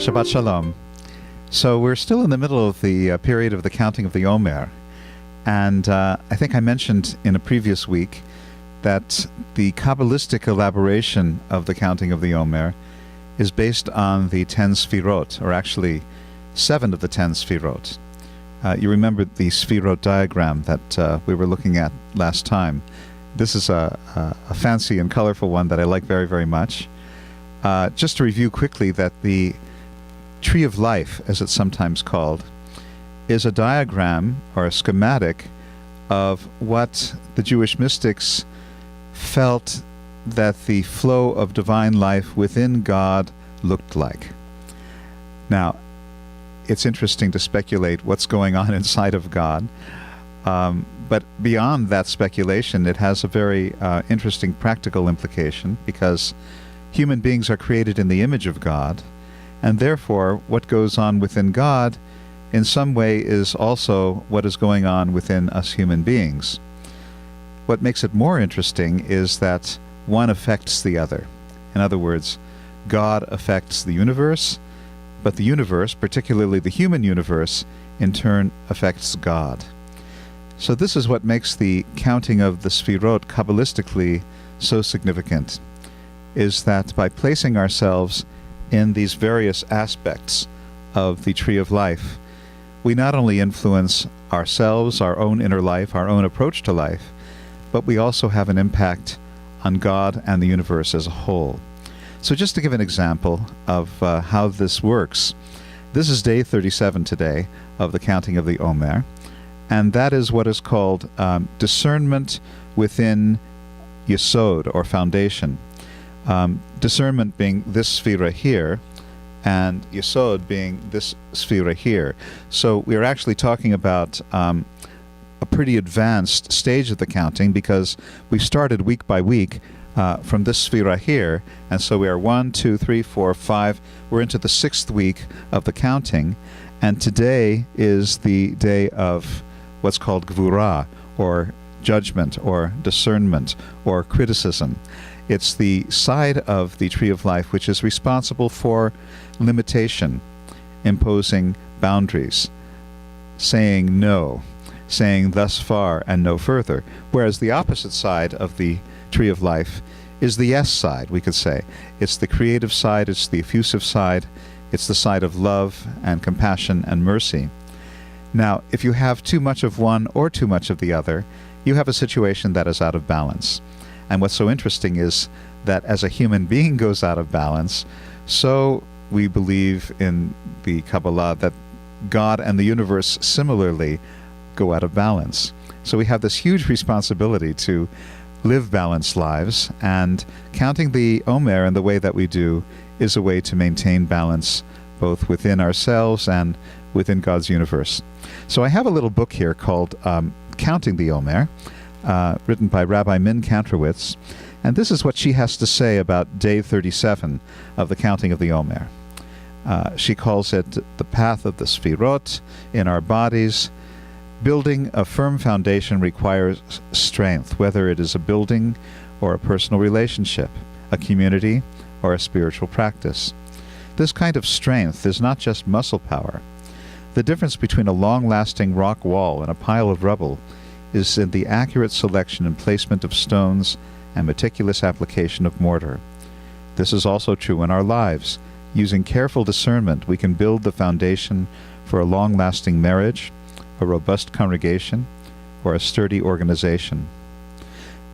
Shabbat Shalom. So we're still in the middle of the period of the counting of the Omer. And I think I mentioned in a previous week that the Kabbalistic elaboration of the counting of the Omer is based on the 10 Sfirot, or actually 7 of the 10 Sfirot. You remember the Sfirot diagram that we were looking at last time. This is a fancy and colorful one that I like very, very much. Just to review quickly that the Tree of Life, as it's sometimes called, is a diagram or a schematic of what the Jewish mystics felt that the flow of divine life within God looked like. Now, it's interesting to speculate what's going on inside of God, but beyond that speculation, it has a very interesting practical implication, because human beings are created in the image of God, and therefore what goes on within God in some way is also what is going on within us human beings. What makes it more interesting is that one affects the other. In other words, God affects the universe, but the universe, particularly the human universe, in turn affects God. So this is what makes the counting of the Sfirot Kabbalistically so significant, is that by placing ourselves in these various aspects of the Tree of Life, we not only influence ourselves, our own inner life, our own approach to life, but we also have an impact on God and the universe as a whole. So just to give an example of how this works, this is day 37 today of the counting of the Omer, and that is what is called discernment within Yesod, or foundation. Discernment being this sphera here, and Yesod being this sphera here. So we're actually talking about a pretty advanced stage of the counting, because we started week by week from this sphera here, and so we are 1, 2, 3, 4, 5. We're into the 6th week of the counting, and today is the day of what's called Gvura, or judgment, or discernment, or criticism. It's the side of the Tree of Life which is responsible for limitation, imposing boundaries, saying no, saying thus far and no further, whereas the opposite side of the Tree of Life is the yes side, we could say. It's the creative side, it's the effusive side, it's the side of love and compassion and mercy. Now, if you have too much of one or too much of the other, you have a situation that is out of balance. And what's so interesting is that as a human being goes out of balance, so we believe in the Kabbalah that God and the universe similarly go out of balance. So we have this huge responsibility to live balanced lives, and counting the Omer in the way that we do is a way to maintain balance both within ourselves and within God's universe. So I have a little book here called Counting the Omer, written by Rabbi Min Kantrowitz, and this is what she has to say about day 37 of the counting of the Omer. She calls it the path of the Sfirot in our bodies. Building a firm foundation requires strength, whether it is a building or a personal relationship, a community or a spiritual practice. This kind of strength is not just muscle power. The difference between a long-lasting rock wall and a pile of rubble is in the accurate selection and placement of stones and meticulous application of mortar. This is also true in our lives. Using careful discernment, we can build the foundation for a long-lasting marriage, a robust congregation, or a sturdy organization.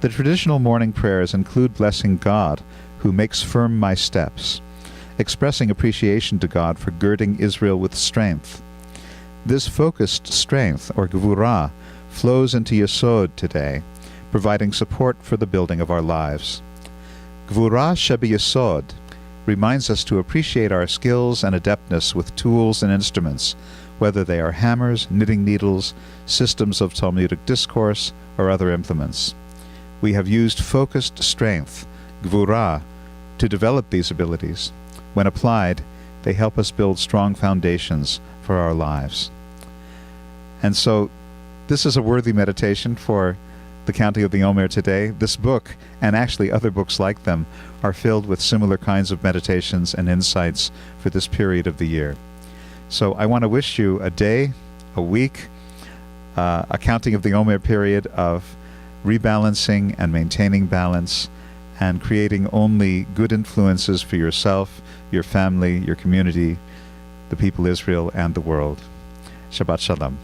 The traditional morning prayers include blessing God, who makes firm my steps, expressing appreciation to God for girding Israel with strength. This focused strength, or Gvura, flows into Yesod today, providing support for the building of our lives. Gvura Shebi Yesod reminds us to appreciate our skills and adeptness with tools and instruments, whether they are hammers, knitting needles, systems of Talmudic discourse, or other implements. We have used focused strength, Gvura, to develop these abilities. When applied, they help us build strong foundations for our lives. And so, this is a worthy meditation for the counting of the Omer today, this book, and actually other books like them, are filled with similar kinds of meditations and insights for this period of the year. So I want to wish you a day, a week, a counting of the Omer period of rebalancing and maintaining balance and creating only good influences for yourself, your family, your community, the people Israel, and the world. Shabbat Shalom.